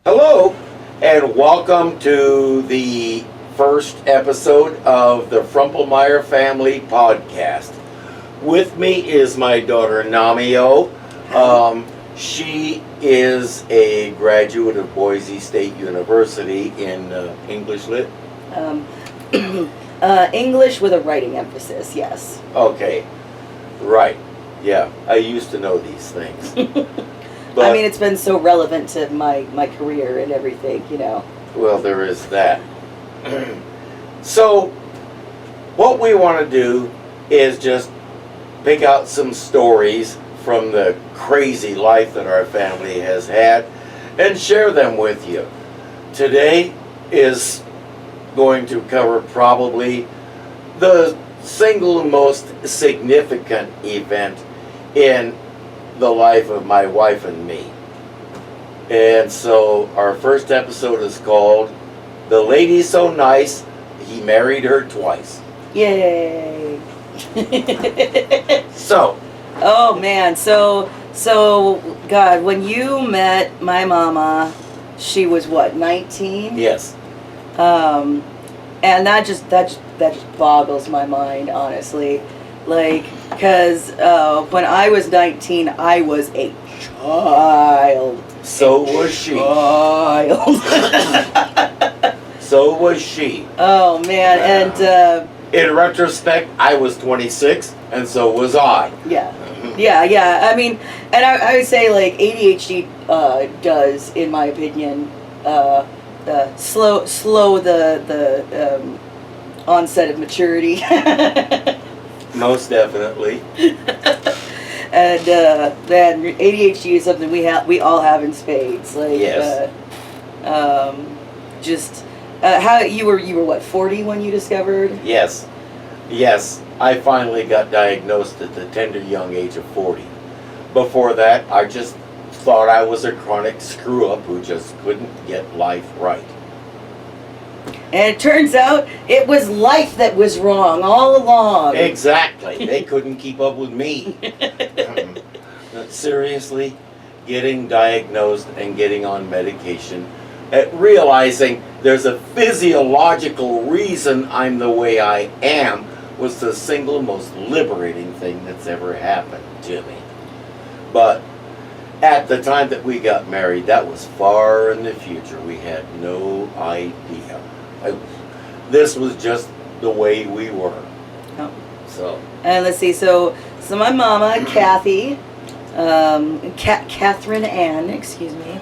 Hello, and welcome to the first episode of the Frumplemeyer Family Podcast. With me is my daughter Namio. She is a graduate of Boise State University in English Lit. English with a writing emphasis, yes. Okay, right. Yeah, I used to know these things. But, I mean, it's been so relevant to my career and everything, you know. Well, there is that. So, what we want to do is just pick out some stories from the crazy life that our family has had and share them with you. Today is going to cover probably the single most significant event in the life of my wife and me. And so our first episode is called "The Lady's So Nice, He Married Her Twice." Yay! So, oh man, so God, when you met my mama, she was what, 19? yes. And that just boggles my mind, honestly. Like, because when I was 19, I was a child. So was she. Child. So was she. Oh man, and In retrospect, I was 26, and so was I. yeah. I mean, and I would say like ADHD does, in my opinion, slow the onset of maturity. Most definitely. And then ADHD is something we all have in spades. Like, Yes. How you were what, 40 when you discovered? Yes. I finally got diagnosed at the tender young age of 40. Before that, I just thought I was a chronic screw-up who just couldn't get life right. And it turns out it was life that was wrong all along. Exactly. They couldn't keep up with me. Seriously, getting diagnosed and getting on medication, realizing there's a physiological reason I'm the way I am, was the single most liberating thing that's ever happened to me. But at the time that we got married, that was far in the future. We had no idea. This was just the way we were. Oh. So. And let's see. So my mama, Kathy, Catherine Ann, excuse me.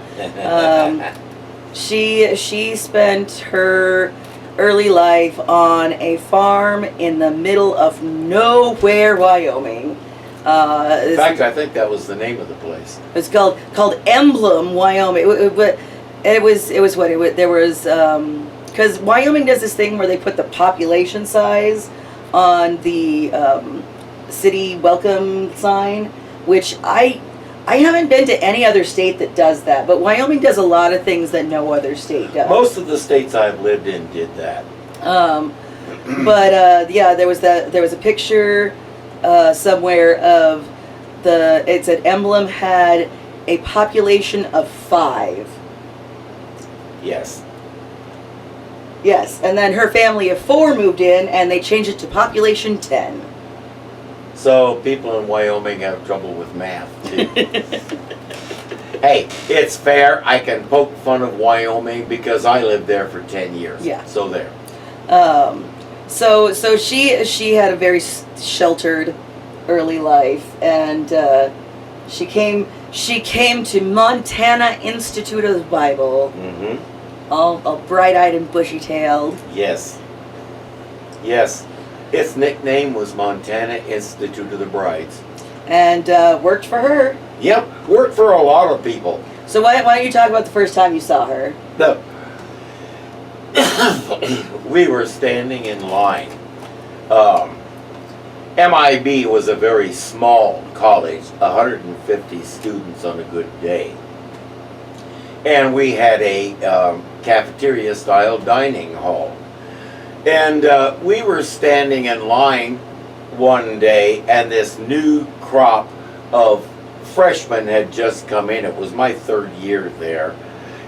She spent her early life on a farm in the middle of nowhere, Wyoming. In fact, I think that was the name of the place. It's called Emblem, Wyoming. Because Wyoming does this thing where they put the population size on the city welcome sign, which I haven't been to any other state that does that, but Wyoming does a lot of things that no other state does. Most of the states I've lived in did that. Yeah, there was a picture somewhere of it said Emblem had a population of 5. Yes. Yes, and then her family of 4 moved in, and they changed it to population 10. So people in Wyoming have trouble with math, too. Hey, it's fair. I can poke fun of Wyoming because I lived there for 10 years. Yeah. So there. So she had a very sheltered early life, and she came to Montana Institute of the Bible. Mm-hmm. All bright-eyed and bushy-tailed. Yes. Its nickname was Montana Institute of the Brides. And worked for her. Yep, worked for a lot of people. So why don't you talk about the first time you saw her? We were standing in line. MIB was a very small college, 150 students on a good day. And we had a cafeteria-style dining hall. And we were standing in line one day, and this new crop of freshmen had just come in. It was my third year there.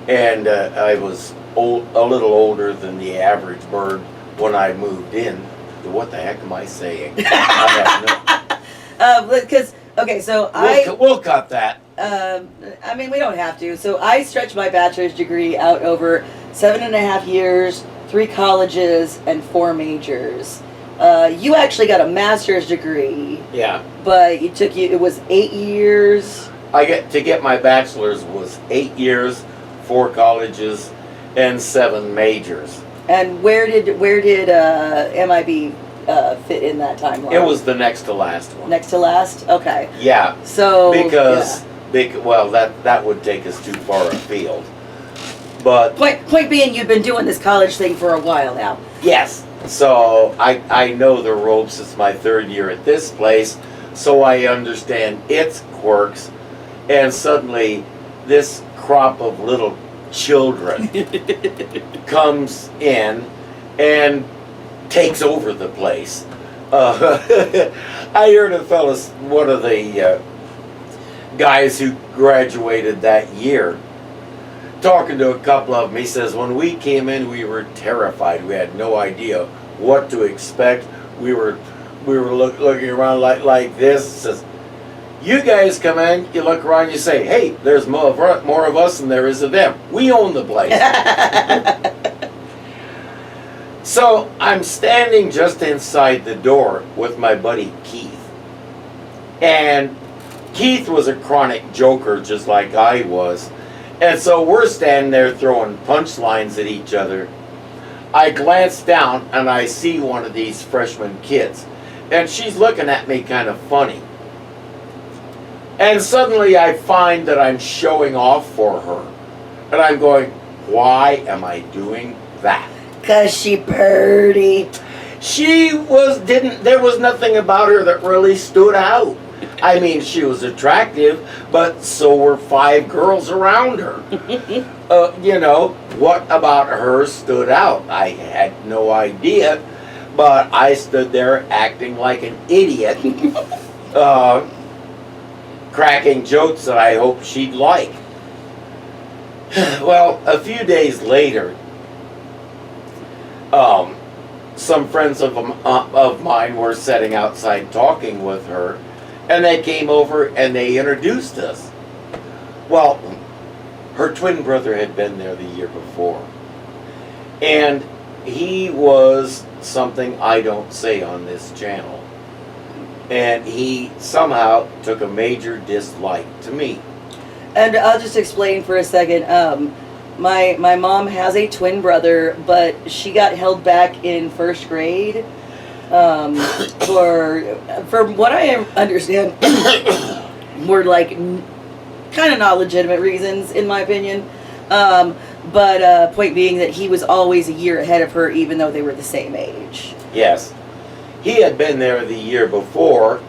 And I was a little older than the average bird when I moved in. What the heck am I saying? Because okay, so we'll cut that. I mean, we don't have to. So I stretched my bachelor's degree out over 7.5 years, 3 colleges, and 4 majors. You actually got a master's degree. Yeah. But it was 8 years. To get my bachelor's was 8 years, 4 colleges, and 7 majors. And where did MIB fit in that timeline? It was the next to last one. Next to last? Okay. Yeah. So because that would take us too far afield. But point being, you've been doing this college thing for a while now. Yes. So I know the ropes. It's my 3rd year at this place, so I understand its quirks. And suddenly, this crop of little children comes in and takes over the place. I heard one of the guys who graduated that year, talking to a couple of them. He says, when we came in, we were terrified. We had no idea what to expect. We were looking around like this. He says, you guys come in, you look around, you say, hey, there's more of us than there is of them. We own the place. So I'm standing just inside the door with my buddy Keith. And Keith was a chronic joker just like I was. And so we're standing there throwing punchlines at each other. I glance down and I see one of these freshman kids. And she's looking at me kind of funny. And suddenly I find that I'm showing off for her. And I'm going, why am I doing that? 'Cause she purty. There was nothing about her that really stood out. I mean, she was attractive, but so were 5 girls around her. What about her stood out? I had no idea, but I stood there acting like an idiot, cracking jokes that I hoped she'd like. Well, a few days later, some friends of mine were sitting outside talking with her, and they came over and they introduced us. Well, her twin brother had been there the year before, and he was something I don't say on this channel. And he somehow took a major dislike to me. And I'll just explain for a second. My mom has a twin brother, but she got held back in 1st grade for what I understand were like kind of not legitimate reasons, in my opinion. But point being that he was always a year ahead of her, even though they were the same age. Yes. He had been there the year before,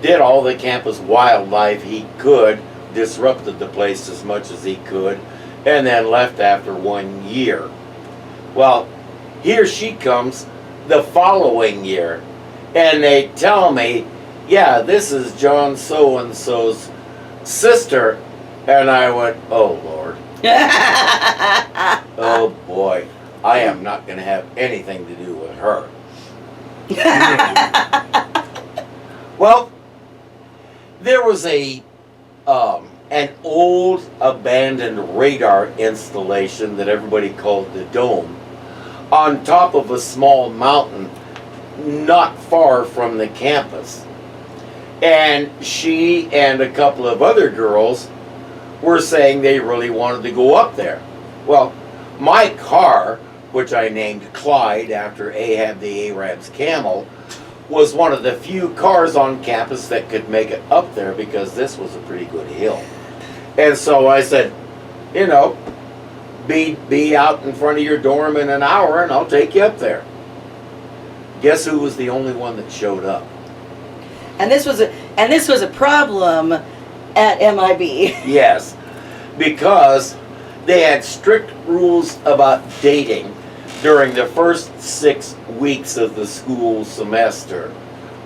did all the campus wildlife he could, disrupted the place as much as he could, and then left after 1 year. Well, here she comes the following year, and they tell me, yeah, this is John so-and-so's sister, and I went, oh Lord. Oh boy. I am not going to have anything to do with her. Well, there was an old abandoned radar installation that everybody called the Dome on top of a small mountain not far from the campus. And she and a couple of other girls were saying they really wanted to go up there. Well, my car, which I named Clyde after Ahab the Arab's camel, was one of the few cars on campus that could make it up there because this was a pretty good hill. And so I said, be out in front of your dorm in an hour and I'll take you up there. Guess who was the only one that showed up? And this was a problem at MIB. Yes, because they had strict rules about dating during the first 6 weeks of the school semester,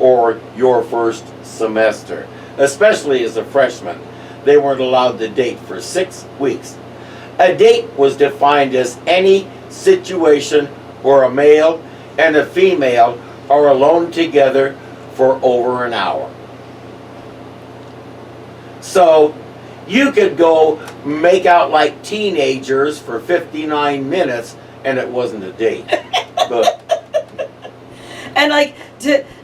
or your first semester, especially as a freshman. they weren't allowed to date for 6 weeks. A date was defined as any situation where a male and a female are alone together for over an hour. So you could go make out like teenagers for 59 minutes and it wasn't a date. But And like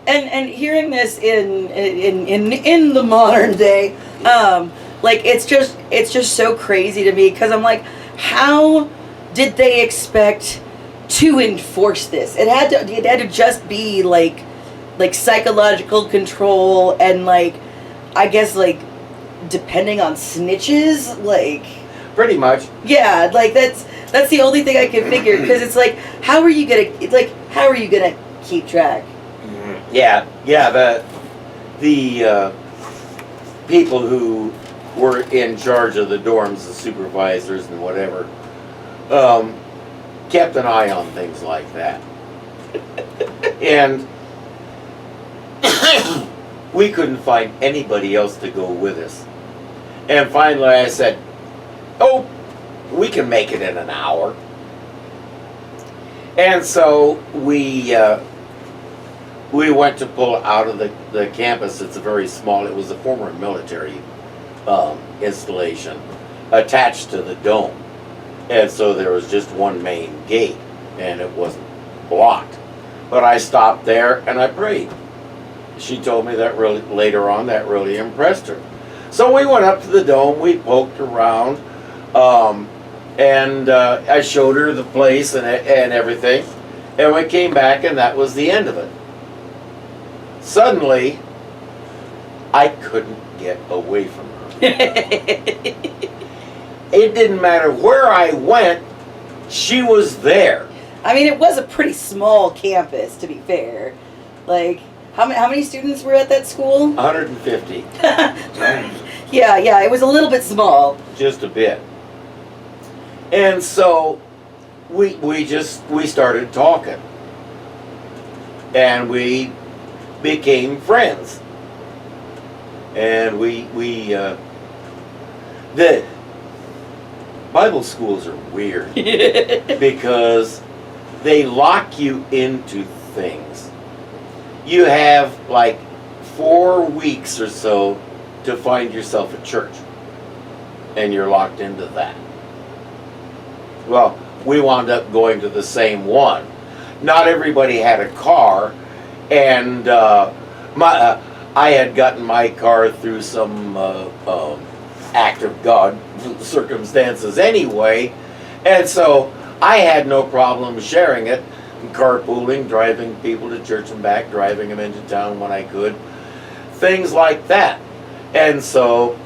and hearing this in the modern day, like it's just so crazy to me, because I'm like, how did they expect to enforce this? It had to just be like psychological control, and like, I guess, like, depending on snitches, like, pretty much. yeah, like that's the only thing I can figure, because it's like, how are you gonna keep track? Yeah, the people who were in charge of the dorms, the supervisors and whatever, kept an eye on things like that. And we couldn't find anybody else to go with us. And finally I said, oh, we can make it in an hour. And so we went to pull out of the campus. It's a very small, it was a former military installation attached to the dome. And so there was just one main gate, and it wasn't blocked. But I stopped there and I prayed. She told me that really, later on, that really impressed her. So we went up to the dome, we poked around, and I showed her the place and everything. And we came back, and that was the end of it. Suddenly, I couldn't get away from her. It didn't matter where I went, she was there. I mean, it was a pretty small campus, to be fair. Like, how many students were at that school? 150. Yeah, it was a little bit small. Just a bit. And so we started talking. And we became friends. And the Bible schools are weird because they lock you into things. You have like 4 weeks or so to find yourself a church, and you're locked into that. Well, we wound up going to the same one. Not everybody had a car, and I had gotten my car through some act of God circumstances anyway, and so I had no problem sharing it, carpooling, driving people to church and back, driving them into town when I could, things like that. And so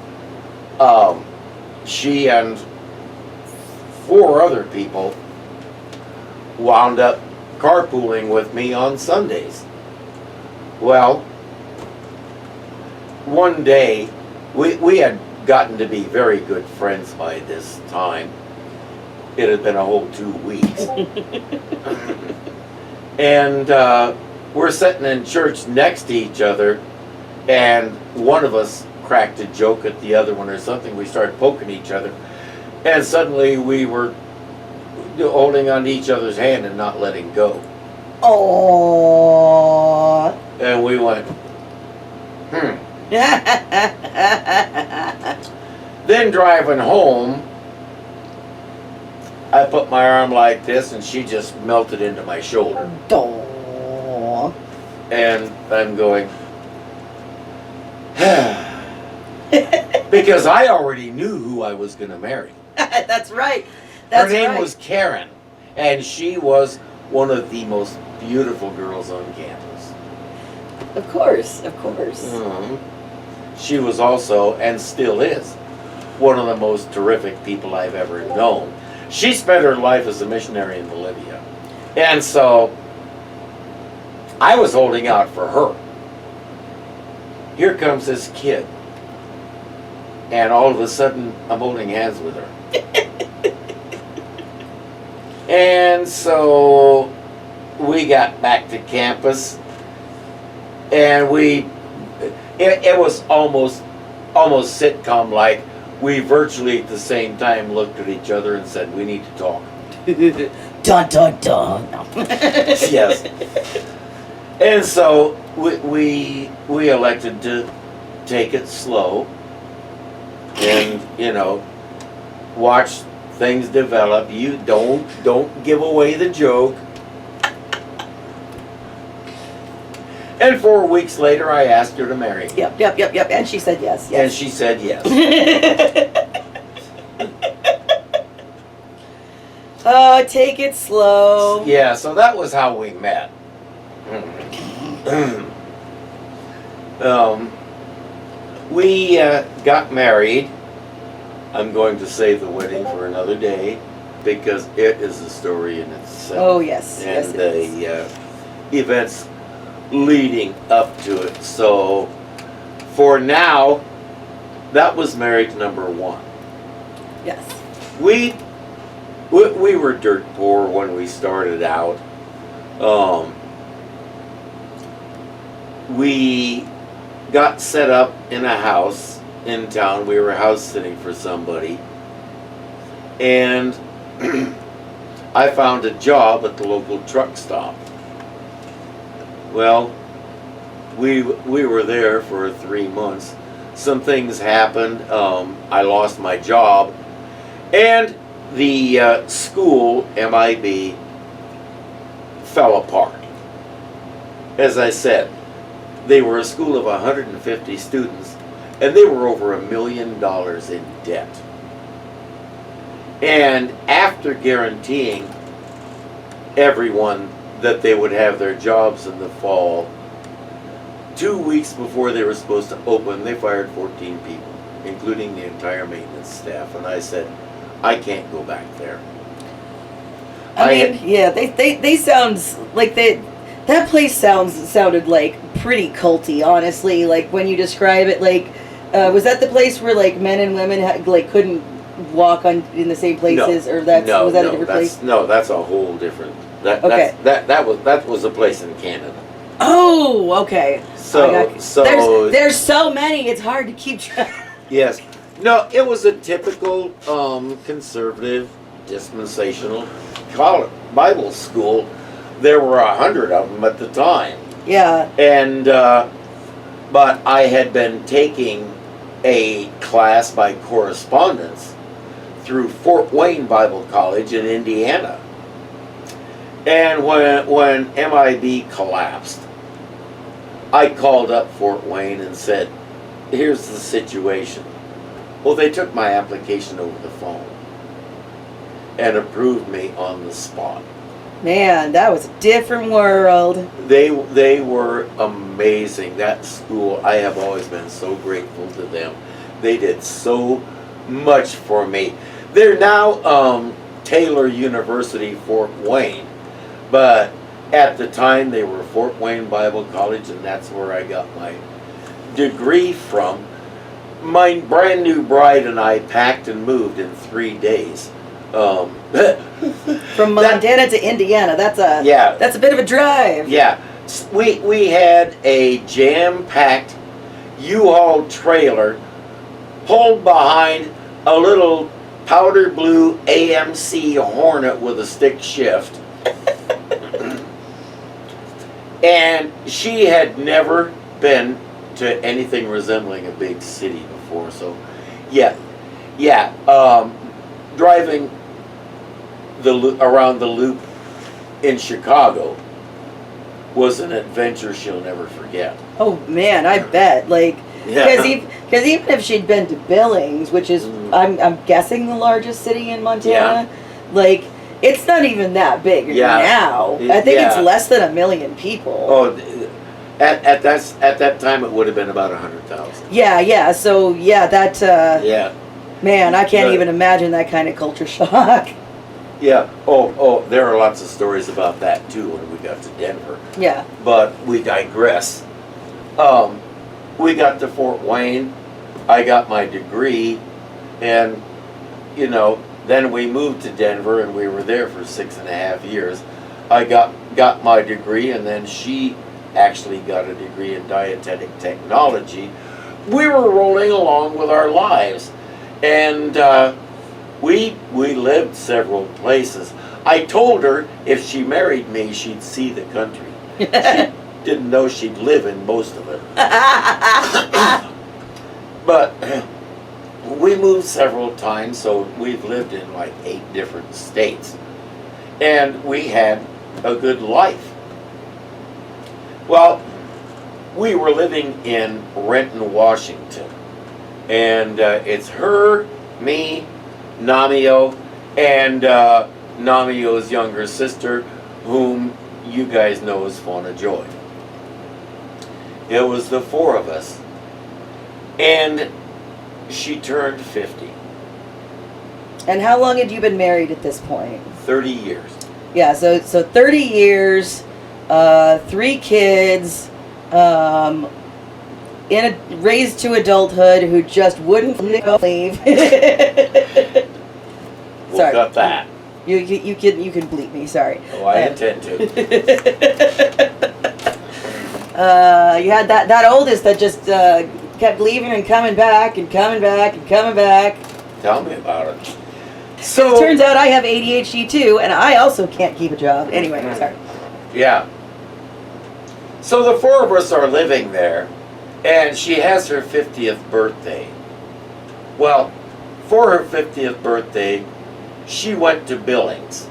she and 4 other people wound up carpooling with me on Sundays. Well, one day we had gotten to be very good friends by this time. It had been a whole 2 weeks. And we're sitting in church next to each other, and one of us cracked a joke at the other one or something. We started poking each other, and suddenly we were holding on to each other's hand and not letting go. Aww. And we went, Then driving home, I put my arm like this, and she just melted into my shoulder. Aww. And I'm going, because I already knew who I was going to marry. That's right. Her name was Karen, and she was one of the most beautiful girls on campus. Of course. Mm-hmm. She was also, and still is, one of the most terrific people I've ever known. She spent her life as a missionary in Bolivia. And so, I was holding out for her. Here comes this kid. And all of a sudden, I'm holding hands with her. And so, we got back to campus. And it was almost almost sitcom-like. We virtually at the same time looked at each other and said, "We need to talk." Dun dun dun. No. Yes. And so we elected to take it slow and, you know, watch things develop. You don't give away the joke. And 4 weeks later, I asked her to marry me. Yep. And she said yes. And she said yes. Oh, take it slow. Yeah, so that was how we met. We got married. I'm going to save the wedding for another day because it is a story in itself. Oh, yes. And yes, the events leading up to it. So for now, that was marriage number one. Yes. We were dirt poor when we started out. We got set up in a house in town. We were house sitting for somebody. And I found a job at the local truck stop. Well, we were there for 3 months. Some things happened. I lost my job. And the school, MIB, fell apart. As I said, they were a school of 150 students, and they were over $1 million in debt. And after guaranteeing everyone that they would have their jobs in the fall, 2 weeks before they were supposed to open, they fired 14 people, including the entire maintenance staff. And I said, I can't go back there. They sound like that place sounded like pretty culty, honestly. Like when you describe it, like was that the place where like men and women couldn't walk in the same places, or was that a different place? No, that's a whole different. Okay. That was a place in Canada. Oh, okay. So there's so many, it's hard to keep track. Yes. No, it was a typical conservative, dispensational Bible school. There were 100 of them at the time. Yeah. And but I had been taking a class by correspondence through Fort Wayne Bible College in Indiana. And when MIB collapsed, I called up Fort Wayne and said, here's the situation. Well, they took my application over the phone and approved me on the spot. Man, that was a different world. They were amazing. That school, I have always been so grateful to them. They did so much for me. They're now Taylor University, Fort Wayne. But at the time, they were Fort Wayne Bible College, and that's where I got my degree from. My brand new bride and I packed and moved in 3 days. From Montana to Indiana, that's a bit of a drive. Yeah, we had a jam-packed U-Haul trailer pulled behind a little powder blue AMC Hornet with a stick shift. And she had never been to anything resembling a big city before, so driving around the loop in Chicago was an adventure she'll never forget. Oh man, I bet. Like, because even if she'd been to Billings, which is I'm guessing the largest city in Montana, like it's not even that big now. I think it's less than 1 million people. Oh, at that time it would have been about 100,000. Yeah. So that. Man, I can't even imagine that kind of culture shock. Yeah. Oh, there are lots of stories about that too when we got to Denver. Yeah. But we digress. We got to Fort Wayne. I got my degree, and then we moved to Denver, and we were there for 6.5 years. I got my degree, and then she actually got a degree in dietetic technology, we were rolling along with our lives, and we lived several places. I told her if she married me, she'd see the country. She didn't know she'd live in most of it. But we moved several times, so we've lived in like 8 different states. And we had a good life. Well, we were living in Renton, Washington. And it's her, me, Namio, and Namio's younger sister, whom you guys know as Fauna Joy. It was the 4 of us. And she turned 50. And how long had you been married at this point? 30 years. Yeah, so 30 years, 3 kids, raised to adulthood who just wouldn't leave. We'll Sorry. cut that. You can bleep me. Sorry. Oh, I intend to. You had that oldest that just kept leaving and coming back and coming back and coming back. Tell me about it. So It turns out I have ADHD too, and I also can't keep a job. Anyway, sorry. yeah. So the 4 of us are living there, and she has her 50th birthday. Well, for her 50th birthday, she went to Billings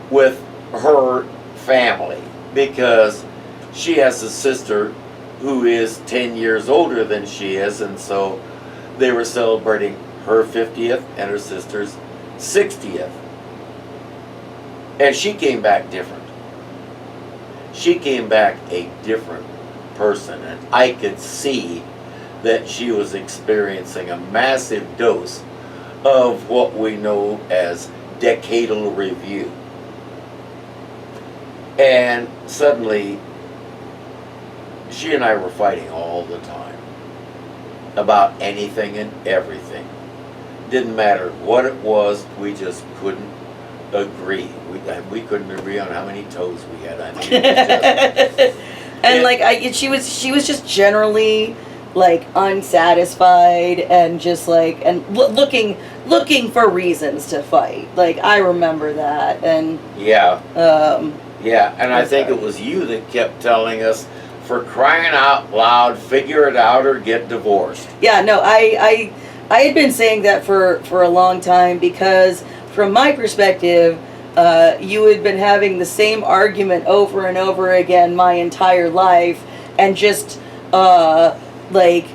with her family because she has a sister who is 10 years older than she is, and so they were celebrating her 50th and her sister's 60th. And she came back different. She came back a different person, and I could see that she was experiencing a massive dose of what we know as decadal review. And suddenly, she and I were fighting all the time about anything and everything. Didn't matter what it was, we just couldn't agree. We couldn't agree on how many toes we had. I mean, it was She was just generally like unsatisfied and just like looking for reasons to fight. Like I remember that, and yeah, and I think sorry. it was you that kept telling us, for crying out loud, figure it out or get divorced. Yeah, no, I had been saying that for a long time because from my perspective, you had been having the same argument over and over again my entire life, and just like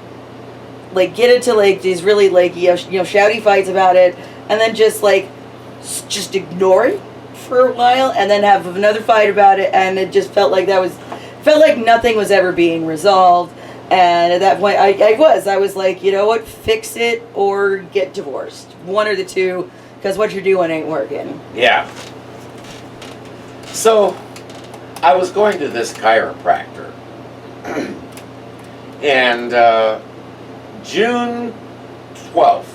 get into like these really like shouty fights about it, and then just ignore it for a while, and then have another fight about it, and it just felt like nothing was ever being resolved. And at that point, I was like, you know what, fix it or get divorced, one or the two, because what you're doing ain't working. Yeah. So, I was going to this chiropractor, and June 12th,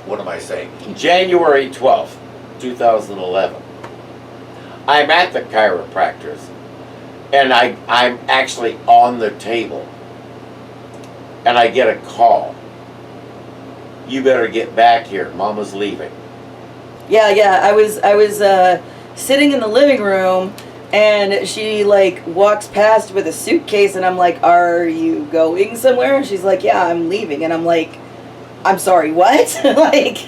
what am I saying? January 12th, 2011. I'm at the chiropractor's, and I'm actually on the table, and I get a call. You better get back here, Mama's leaving. Yeah, I was sitting in the living room, and she like walks past with a suitcase, and I'm like, "Are you going somewhere?" And she's like, "Yeah, I'm leaving." And I'm like, "I'm sorry, what?" Like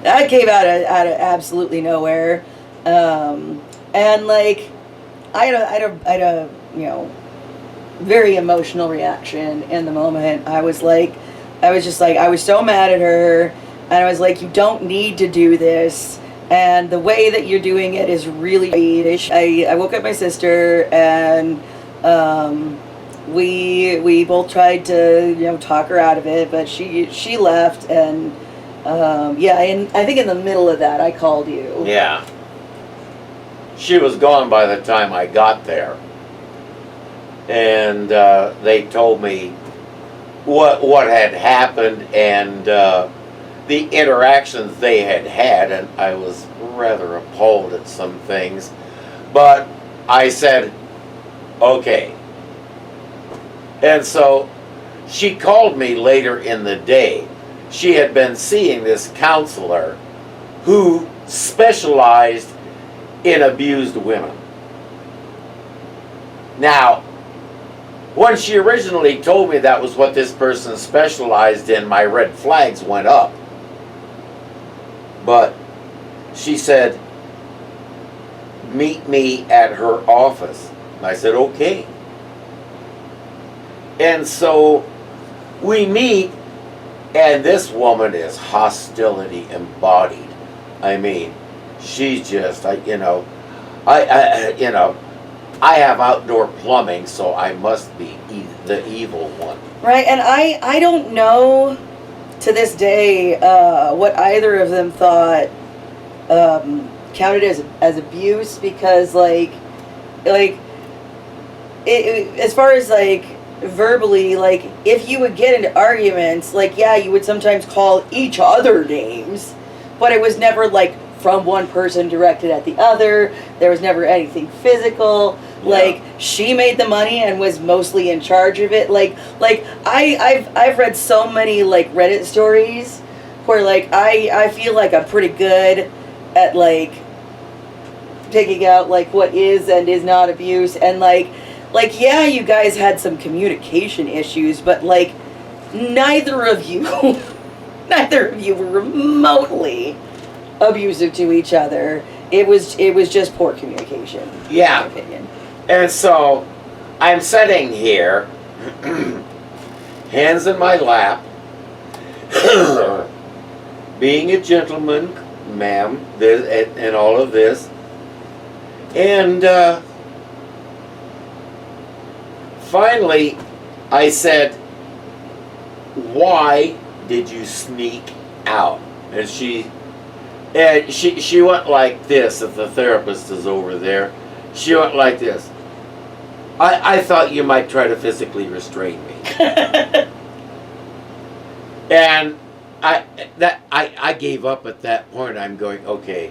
that came out of absolutely nowhere, and like I had a very emotional reaction in the moment. I was just like, I was so mad at her, and I was like, you don't need to do this, and the way that you're doing it is really I woke up my sister, and we both tried to talk her out of it, but she left, and and I think in the middle of that I called you. Yeah. She was gone by the time I got there, and they told me what had happened and the interactions they had, and I was rather appalled at some things. But I said, okay, And so she called me later in the day. She had been seeing this counselor who specialized in abused women. Now, when she originally told me that was what this person specialized in, my red flags went up. But she said, meet me at her office. And I said, okay. And so we meet, and this woman is hostility embodied. I mean, she's just, I have outdoor plumbing, so I must be the evil one. Right, and I don't know to this day what either of them thought counted as abuse, because as far as verbally, if you would get into arguments, yeah, you would sometimes call each other names, but it was never from one person directed at the other. There was never anything physical. Yeah. She made the money and was mostly in charge of it. I've read so many Reddit stories where I feel I'm pretty good at picking out what is and is not abuse, and yeah, you guys had some communication issues, but neither of you were remotely abusive to each other. It was just poor communication. Yeah. In my opinion. And so I'm sitting here, hands in my lap, being a gentleman, ma'am, and all of this, and finally I said, why did you sneak out? And she went like this. If the therapist is over there, she went like this. I thought you might try to physically restrain me. And I gave up at that point. I'm going, okay,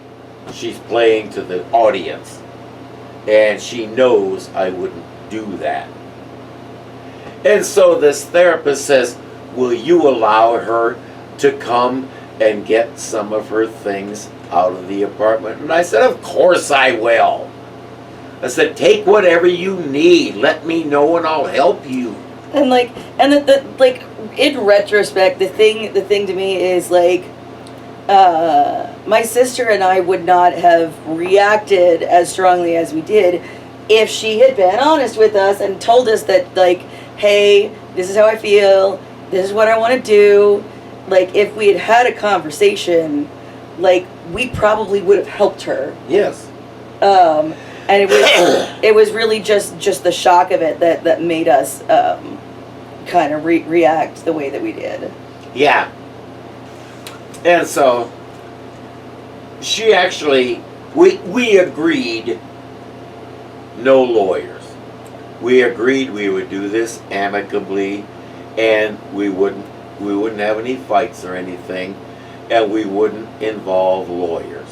she's playing to the audience, and she knows I wouldn't do that. And so this therapist says, will you allow her to come and get some of her things out of the apartment? And I said, of course I will. I said, take whatever you need. Let me know and I'll help you. And in retrospect, the thing to me is my sister and I would not have reacted as strongly as we did if she had been honest with us and told us that hey, this is how I feel, this is what I want to do. If we had had a conversation, we probably would have helped her. Yes. And it was really just the shock of it that made us kind of react the way that we did. Yeah. And so she actually, we agreed no lawyers. We agreed we would do this amicably, and we wouldn't have any fights or anything, and we wouldn't involve lawyers.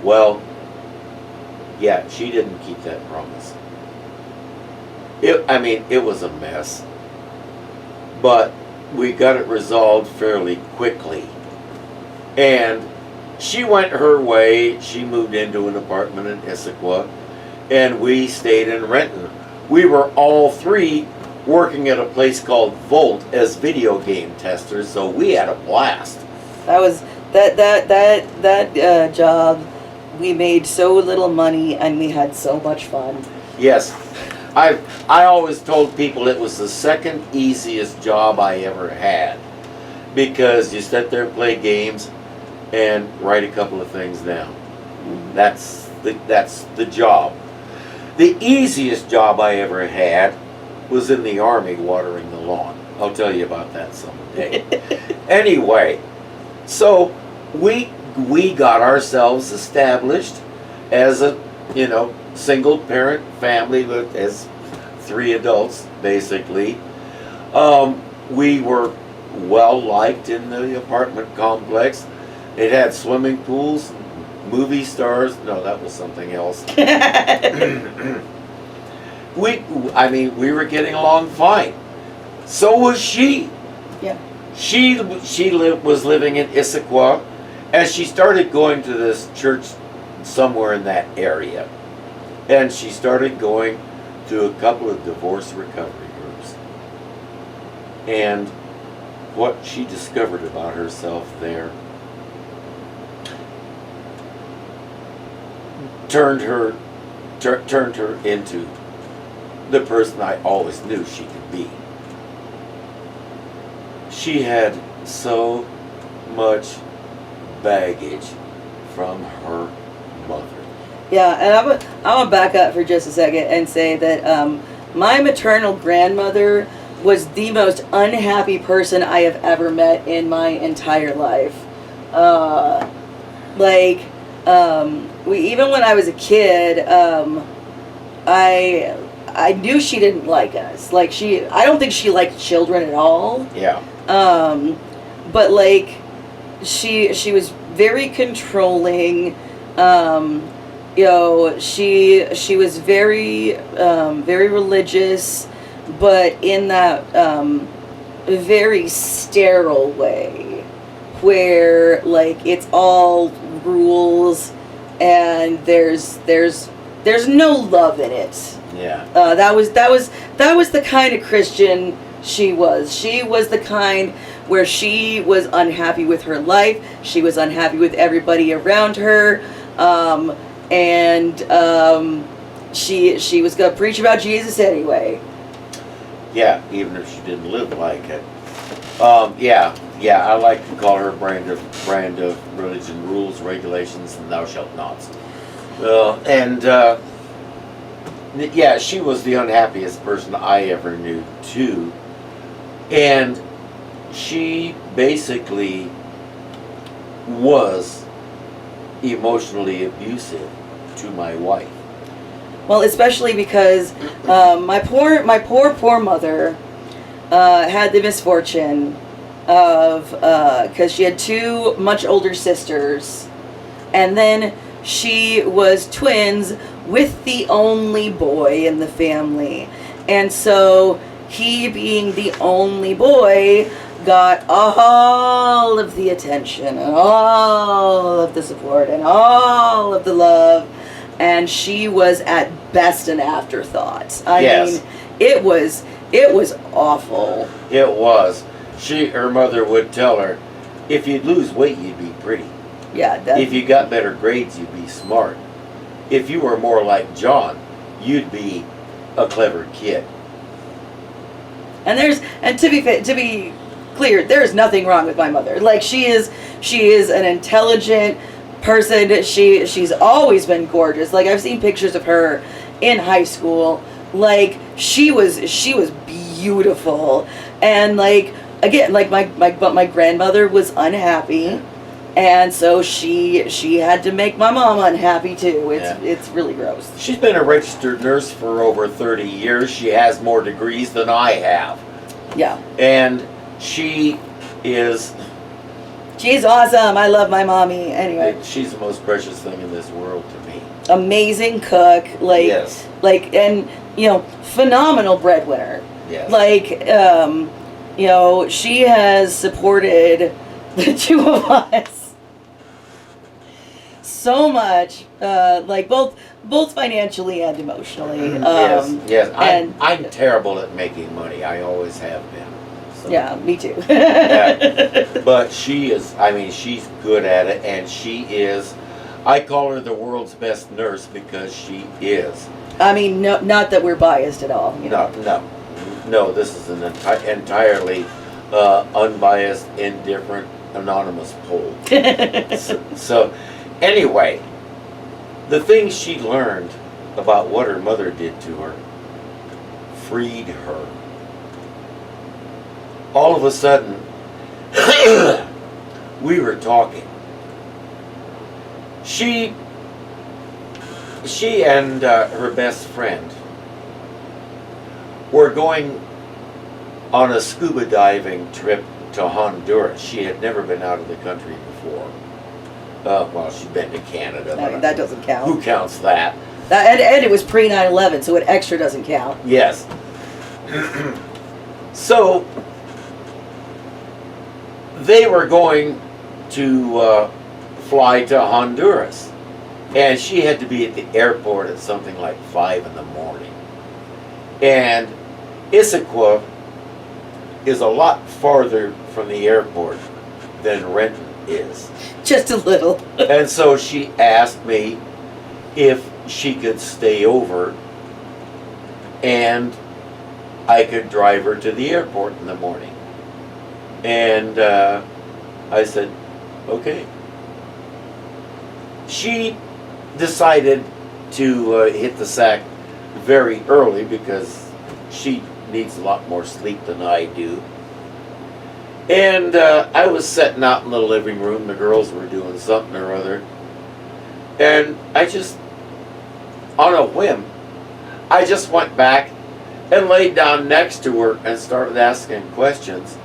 Well, yeah, she didn't keep that promise. It was a mess, but we got it resolved fairly quickly. And she went her way. She moved into an apartment in Issaquah, and we stayed in Renton. We were all three working at a place called Volt as video game testers, so we had a blast. That was that job. We made so little money and we had so much fun. Yes. I always told people it was the second easiest job I ever had, because you sit there and play games and write a couple of things down. That's the job. The easiest job I ever had was in the Army watering the lawn. I'll tell you about that someday. Anyway, so we got ourselves established as a single parent family with as 3 adults basically. We were well liked in the apartment complex. It had swimming pools, movie stars. No, that was something else. we were getting along fine. So was she. Yeah. She was living in Issaquah, and she started going to this church somewhere in that area. And she started going to a couple of divorce recovery groups. And what she discovered about herself there turned her into the person I always knew she could be. She had so much baggage from her mother. Yeah, and I'm gonna back up for just a second and say that my maternal grandmother was the most unhappy person I have ever met in my entire life. Even when I was a kid, I knew she didn't like us. I don't think she liked children at all. Yeah. But she was very controlling. She was very religious, but in that very sterile way, where it's all rules and there's no love in it. Yeah. That was the kind of Christian she was. She was the kind where she was unhappy with her life. She was unhappy with everybody around her. She was gonna preach about Jesus anyway. Yeah, even if she didn't live like it. I like to call her brand of religion, rules, regulations, and thou shalt nots. She was the unhappiest person I ever knew too. And she basically was emotionally abusive to my wife. Well, especially because my poor mother had the misfortune of because she had two much older sisters, and then she was twins with the only boy in the family, and so he, being the only boy, got all of the attention and all of the support and all of the love, and she was at best an afterthought. I mean, it was awful. It was. Her mother would tell her, if you'd lose weight, you'd be pretty. Yeah. If you got better grades, you'd be smart. If you were more like John, you'd be a clever kid. And to be clear, there's nothing wrong with my mother. She is an intelligent person. She's always been gorgeous. I've seen pictures of her in high school. She was beautiful. And my grandmother was unhappy, and so she had to make my mom unhappy too. It's really gross. She's been a registered nurse for over 30 years. She has more degrees than I have. Yeah. And she's awesome. I love my mommy. Anyway, she's the most precious thing in this world to me. Amazing cook. Yes. And phenomenal breadwinner. Yes. She has supported the two of us so much, both financially and emotionally. Yes. I'm terrible at making money. I always have been. So. Yeah, me too. But she is. She's good at it, and she is. I call her the world's best nurse because she is. No, not that we're biased at all. No. This is an entirely unbiased, indifferent, anonymous poll. so, anyway, the things she learned about what her mother did to her freed her. All of a sudden, we were talking. She and her best friend were going on a scuba diving trip to Honduras. She had never been out of the country before. She'd been to Canada. That doesn't count. Who counts that? And it was pre 9/11, so it extra doesn't count. Yes. So they were going to fly to Honduras, and she had to be at the airport at something like 5 in the morning. And Issaquah is a lot farther from the airport than Renton is. Just a little. And so she asked me if she could stay over and I could drive her to the airport in the morning. And I said, okay. She decided to hit the sack very early because she needs a lot more sleep than I do. And I was sitting out in the living room. The girls were doing something or other. And I just, on a whim, I just went back and laid down next to her and started asking questions.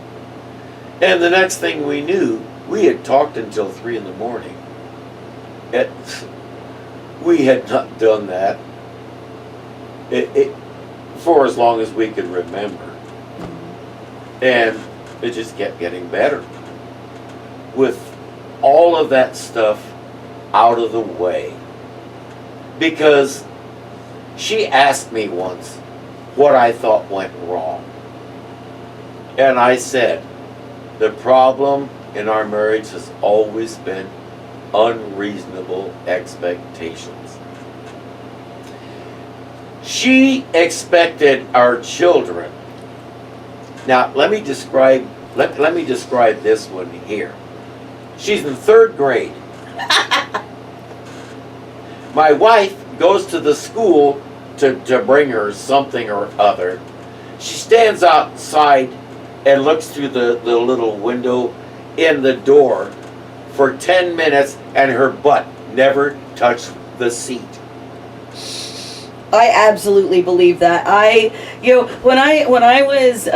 And the next thing we knew, we had talked until 3 in the morning. We had not done that for as long as we could remember. And it just kept getting better. With all of that stuff out of the way. Because she asked me once what I thought went wrong. And I said, the problem in our marriage has always been unreasonable expectations. She expected our children. Now, let me describe this one here. She's in 3rd grade. My wife goes to the school to bring her something or other. She stands outside and looks through the little window in the door for 10 minutes and her butt never touched the seat. I absolutely believe that. When I was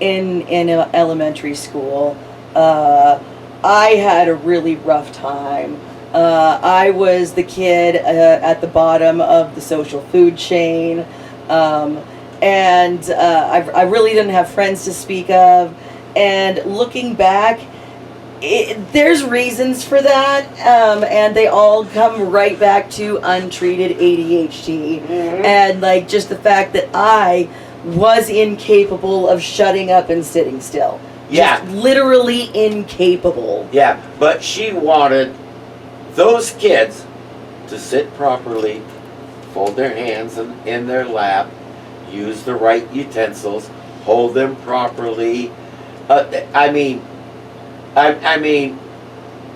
in elementary school, I had a really rough time. I was the kid at the bottom of the social food chain, and I really didn't have friends to speak of. And looking back, there's reasons for that, and they all come right back to untreated ADHD, and like just the fact that I was incapable of shutting up and sitting still. Yeah. Just literally incapable. Yeah, but she wanted those kids to sit properly, fold their hands in their lap, use the right utensils, hold them properly. I mean,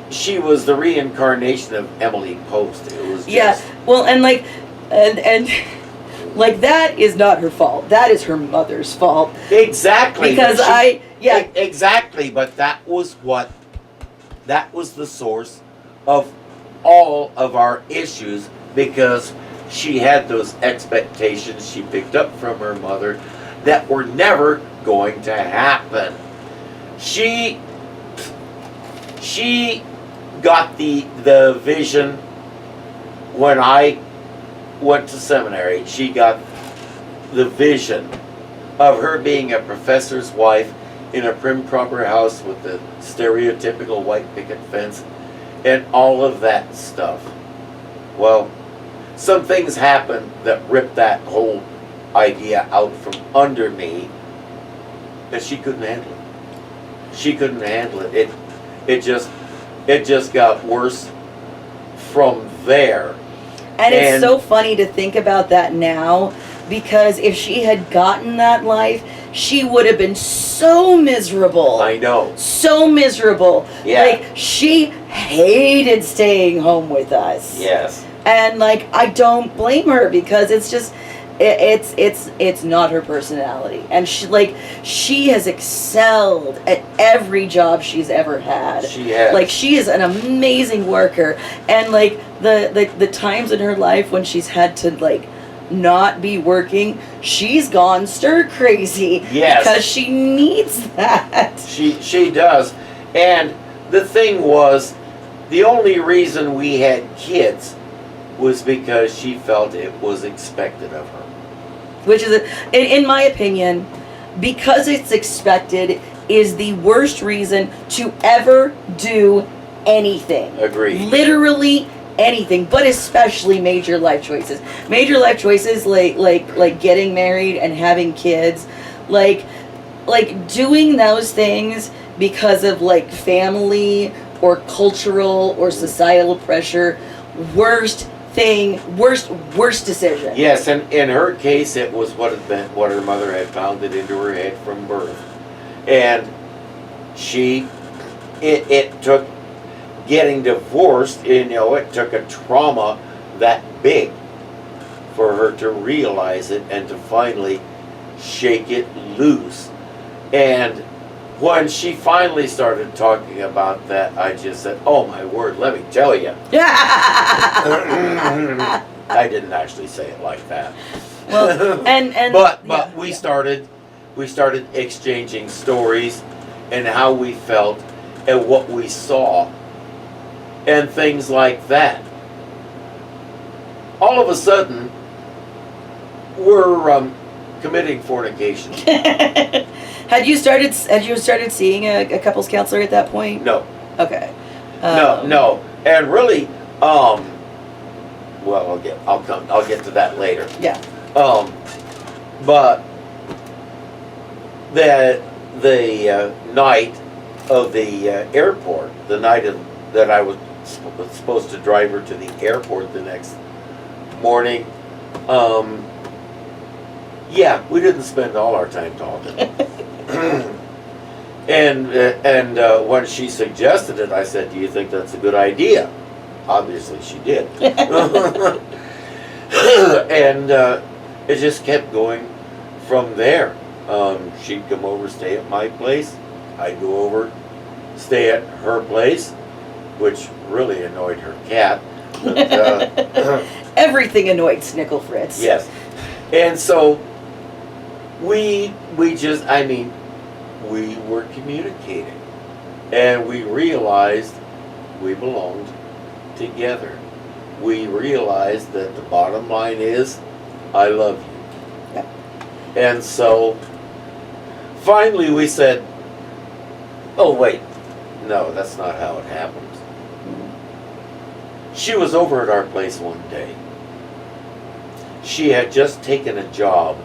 she was the reincarnation of Emily Post. It was just, well, and like that is not her fault. That is her mother's fault. Exactly. Because exactly, but that was the source of all of our issues, because she had those expectations she picked up from her mother that were never going to happen. She got the vision when I went to seminary. She got the vision of her being a professor's wife in a prim proper house with the stereotypical white picket fence and all of that stuff. Well, some things happened that ripped that whole idea out from under me, and she couldn't handle it. She couldn't handle it. It just got worse from there. And it's so funny to think about that now, because if she had gotten that life, she would have been so miserable. I know. So miserable. Yeah. Like, she hated staying home with us. Yes. And like, I don't blame her, because it's just, it's not her personality. And she has excelled at every job she's ever had. She has. Like, she is an amazing worker. And like the times in her life when she's had to like not be working, she's gone stir crazy. Yes. Because she needs that. She does. And the thing was, the only reason we had kids was because she felt it was expected of her. Which is, in my opinion, because it's expected is the worst reason to ever do anything. Agreed. Literally anything, but especially major life choices. Major life choices like getting married and having kids, like doing those things because of like family or cultural or societal pressure. Worst decision. Yes, and in her case, it was what her mother had pounded into her head from birth, and it took getting divorced. It took a trauma that big for her to realize it and to finally shake it loose. And when she finally started talking about that, I just said, "Oh my word, let me tell you." I didn't actually say it like that. Well, and but we started exchanging stories and how we felt and what we saw and things like that. All of a sudden, we're committing fornication. Had you started seeing a couples counselor at that point? No. Okay. No. And really, well, I'll get to that later. Yeah. But the night of the airport, the night that I was supposed to drive her to the airport the next morning, yeah, we didn't spend all our time talking. and when she suggested it, I said, "Do you think that's a good idea?" Obviously, she did. And it just kept going from there. She'd come over, stay at my place. I'd go over, stay at her place, which really annoyed her cat. But, everything annoyed Snickle Fritz. yes. And so we were communicating. And we realized we belonged together. We realized that the bottom line is, I love you. Yep. And so finally we said, oh wait, no, that's not how it happens. She was over at our place one day. She had just taken a job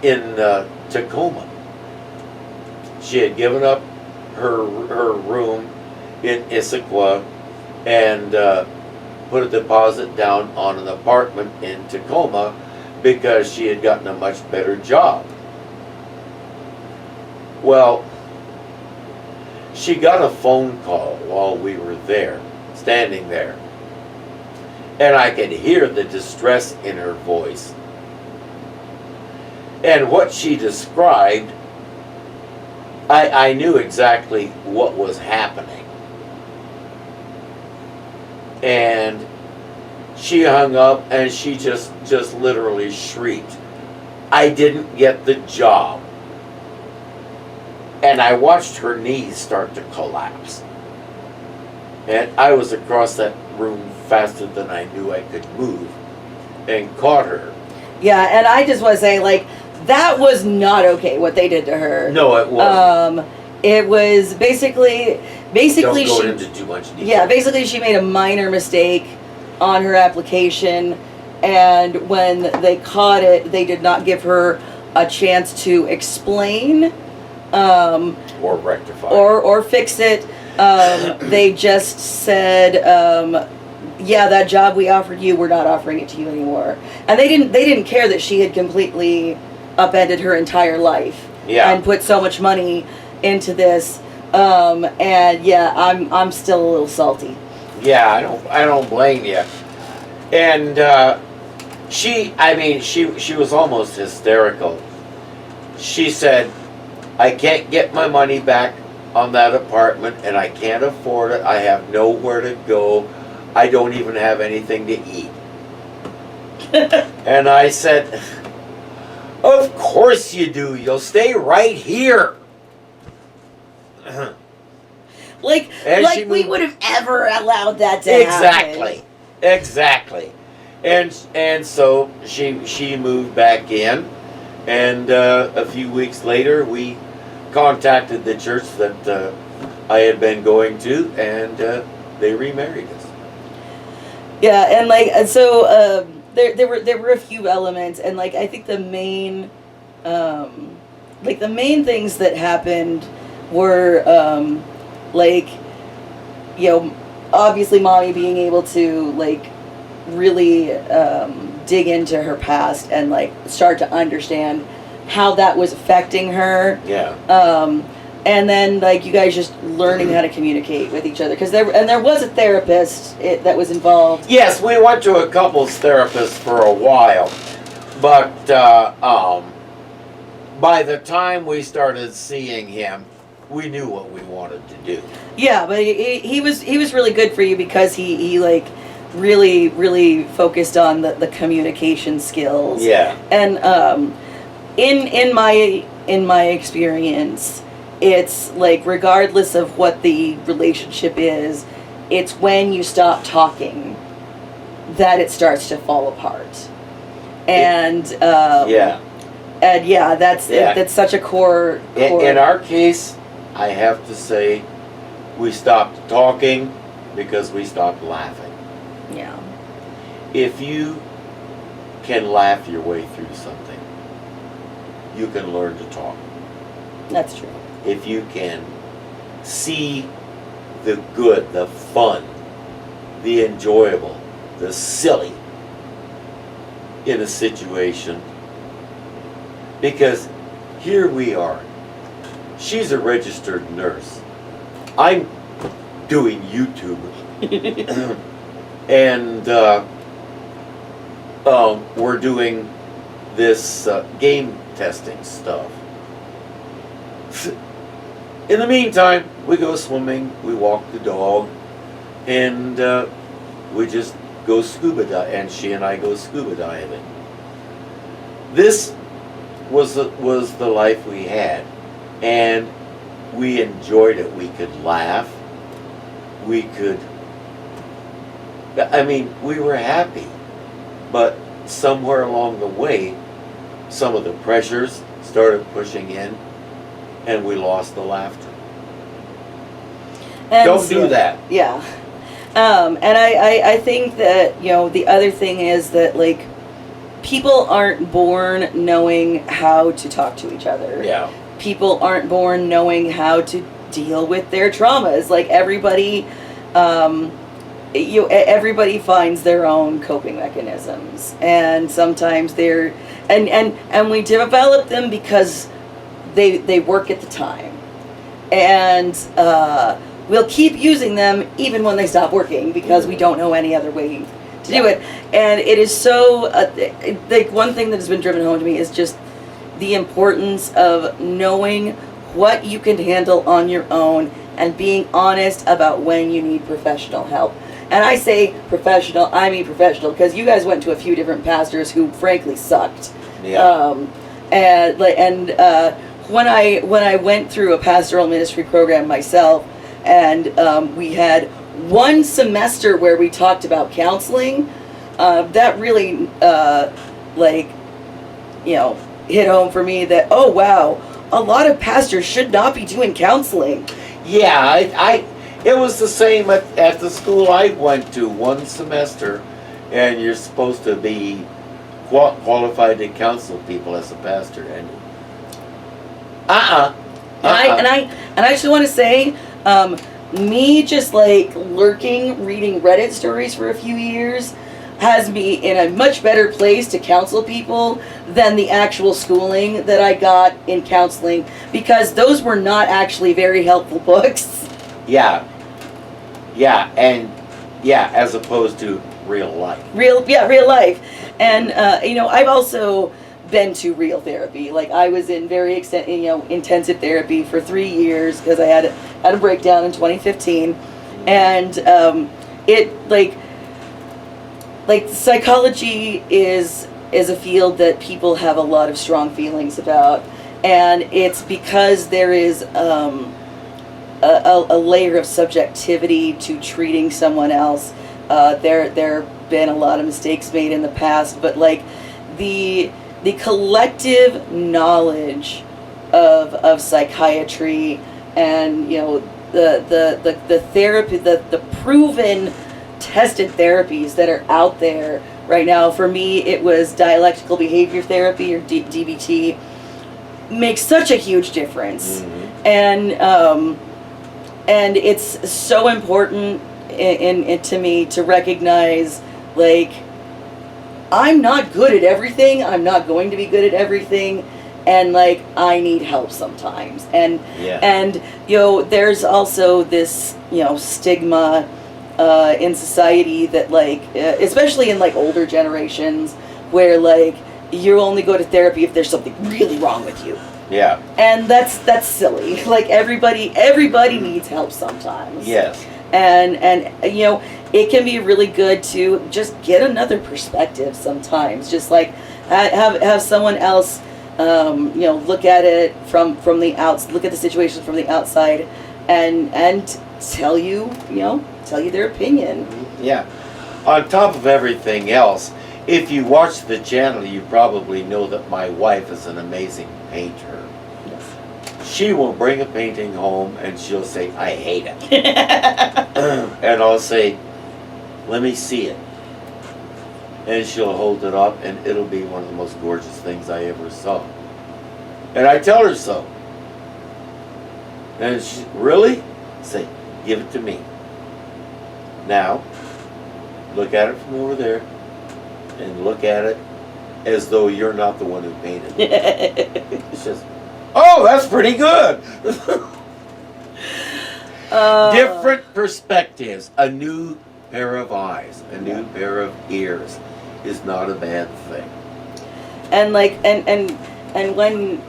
in Tacoma. She had given up her room in Issaquah and put a deposit down on an apartment in Tacoma because she had gotten a much better job. Well, she got a phone call while we were there, standing there, and I could hear the distress in her voice. And what she described, I knew exactly what was happening. And she hung up and she just literally shrieked, "I didn't get the job." And I watched her knees start to collapse. And I was across that room faster than I knew I could move and caught her. Yeah, and I just want to say, like, that was not okay what they did to her. No, it wasn't. It was basically Don't go she, into too much detail. yeah, basically she made a minor mistake on her application, and when they caught it, they did not give her a chance to explain or rectify. or fix it. They just said, yeah, that job we offered you, we're not offering it to you anymore. And they didn't care that she had completely upended her entire life. Yeah. And put so much money into this. And yeah, I'm still a little salty. Yeah, I don't blame you. And she was almost hysterical. She said, "I can't get my money back on that apartment, and I can't afford it. I have nowhere to go. I don't even have anything to eat." And I said, "Of course you do. You'll stay right here." Like we would have ever allowed that to happen. Exactly. Exactly. And so she moved back in, and a few weeks later we contacted the church that I had been going to, and they remarried us. Yeah, and like, and so there were a few elements, and like I think the main things that happened were like, you know, obviously mommy being able to like really dig into her past and like start to understand how that was affecting her. Yeah. And then like you guys just learning how to communicate with each other, because there was a therapist that was involved. Yes, we went to a couples therapist for a while, but by the time we started seeing him, we knew what we wanted to do. Yeah, but he was really good for you because he like really focused on the communication skills. Yeah. And in my experience, it's like regardless of what the relationship is, it's when you stop talking that it starts to fall apart. And Yeah. and yeah, that's such a core. In our case, I have to say, we stopped talking because we stopped laughing. Yeah. If you can laugh your way through something, you can learn to talk. That's true. If you can see the good, the fun, the enjoyable, the silly in a situation, because here we are. She's a registered nurse. I'm doing YouTube. And we're doing this game testing stuff. In the meantime, we go swimming, we walk the dog, and we just go scuba diving, and she and I go scuba diving. This was the life we had, and we enjoyed it. We could laugh. We could, I mean, we were happy, but somewhere along the way, some of the pressures started pushing in, and we lost the laughter. And Don't do that. Yeah. And I think that, you know, the other thing is that, like, people aren't born knowing how to talk to each other. Yeah. People aren't born knowing how to deal with their traumas. Like, everybody, everybody finds their own coping mechanisms. And sometimes they're, and we develop them because they work at the time. And we'll keep using them even when they stop working because we don't know any other way to do it. And it is so, like, one thing that has been driven home to me is just the importance of knowing what you can handle on your own and being honest about when you need professional help. And I say professional, I mean professional, because you guys went to a few different pastors who frankly sucked. Yeah. When I went through a pastoral ministry program myself, and we had one semester where we talked about counseling, that really hit home for me that, oh wow, a lot of pastors should not be doing counseling. Yeah, it was the same at the school I went to, one semester, and you're supposed to be qualified to counsel people as a pastor, and And I just want to say, me just like reading Reddit stories for a few years has me in a much better place to counsel people than the actual schooling that I got in counseling, because those were not actually very helpful books. Yeah, and as opposed to real life. Real life. And I've also been to real therapy. Like, I was in very intensive therapy for 3 years because I had a breakdown in 2015, and it like psychology is a field that people have a lot of strong feelings about, and it's because there is a layer of subjectivity to treating someone else, their been a lot of mistakes made in the past, but like the collective knowledge of psychiatry, and you know the therapy, the proven tested therapies that are out there right now. For me, it was dialectical behavior therapy, or DBT, makes such a huge difference. And it's so important to me to recognize, like, I'm not good at everything. I'm not going to be good at everything. And like, I need help sometimes. And you know, there's also this, you know, stigma in society that, like, especially in like older generations, where like you only go to therapy if there's something really wrong with you. Yeah. And that's silly. Like, everybody needs help sometimes. Yes. And you know, it can be really good to just get another perspective sometimes. Just like have someone else, you know, look at it from the look at the situation from the outside, and tell you their opinion. Yeah. On top of everything else, if you watch the channel, you probably know that my wife is an amazing painter. She will bring a painting home and she'll say, I hate it. And I'll say, let me see it. And she'll hold it up, and it'll be one of the most gorgeous things I ever saw. And I tell her so. And she, really? Say, give it to me. Now, look at it from over there, and look at it as though you're not the one who painted it. It's just, oh, that's pretty good. Different perspectives, a new pair of eyes, a new pair of ears is not a bad thing. And like, and when,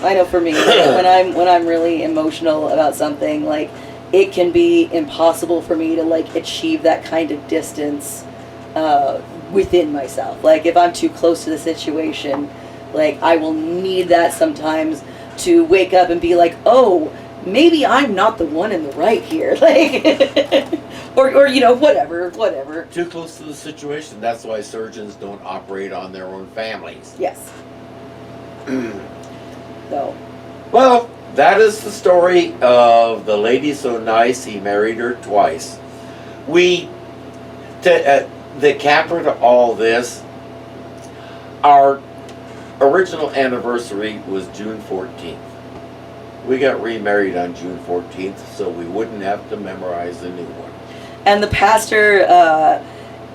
I know for me, when I'm really emotional about something, like, it can be impossible for me to like achieve that kind of distance within myself. Like, if I'm too close to the situation, like, I will need that sometimes to wake up and be like, oh, maybe I'm not the one in the right here. Like, or you know, whatever. Too close to the situation. That's why surgeons don't operate on their own families. Yes. So. Well, that is the story of the lady so nice he married her twice. The capper to all this, our original anniversary was June 14th. We got remarried on June 14th, so we wouldn't have to memorize a new one. And the pastor,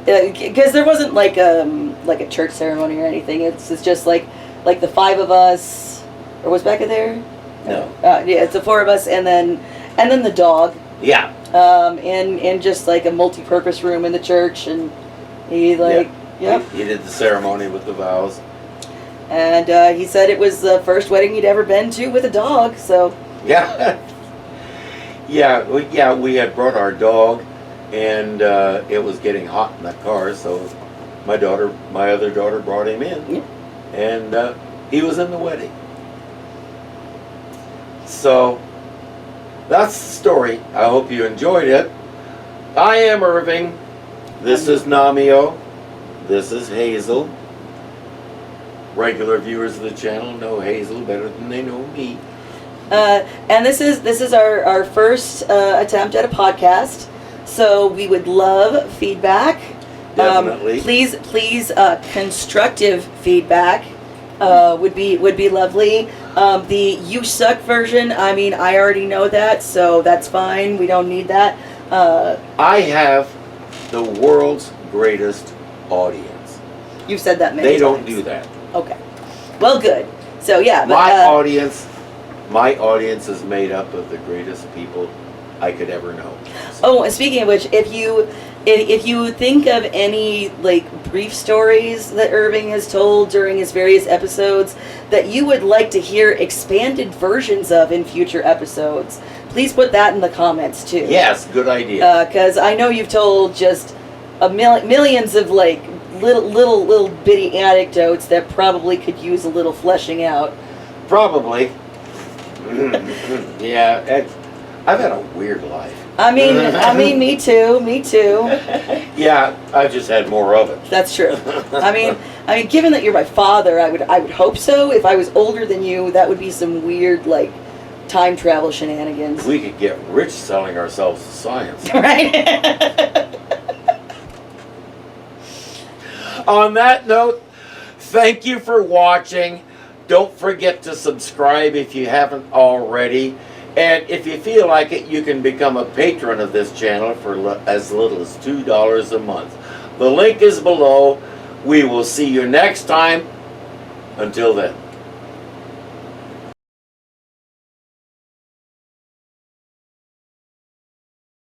because there wasn't like a church ceremony or anything. It's just like the five of us, or was Becca there? No. Yeah, it's the four of us, and then the dog. Yeah. In just like a multi-purpose room in the church, and he like, yep. He did the ceremony with the vows. And he said it was the first wedding he'd ever been to with a dog, so. Yeah. We had brought our dog, and it was getting hot in the car, so my other daughter brought him in. Yeah. And he was in the wedding. So, that's the story. I hope you enjoyed it. I am Irving. This is Namio. This is Hazel. Regular viewers of the channel know Hazel better than they know me. And this is our first attempt at a podcast, so we would love feedback. Definitely. Please, constructive feedback would be lovely. The "you suck" version, I mean, I already know that, so that's fine. We don't need that. I have the world's greatest audience. You've said that many times. They don't do that. Okay. Well, good. So yeah, but, my audience is made up of the greatest people I could ever know. So. Oh, and speaking of which, if you think of any like brief stories that Irving has told during his various episodes that you would like to hear expanded versions of in future episodes, please put that in the comments too. Yes, good idea. Because I know you've told just millions of like little bitty anecdotes that probably could use a little fleshing out. Probably. Yeah, I've had a weird life. I mean, me too. Yeah, I just had more of it. That's true. I mean, given that you're my father, I would hope so. If I was older than you, that would be some weird, like, time travel shenanigans. We could get rich selling ourselves to science. Right? On that note, thank you for watching. Don't forget to subscribe if you haven't already. And if you feel like it, you can become a patron of this channel for as little as $2 a month. The link is below. We will see you next time. Until then.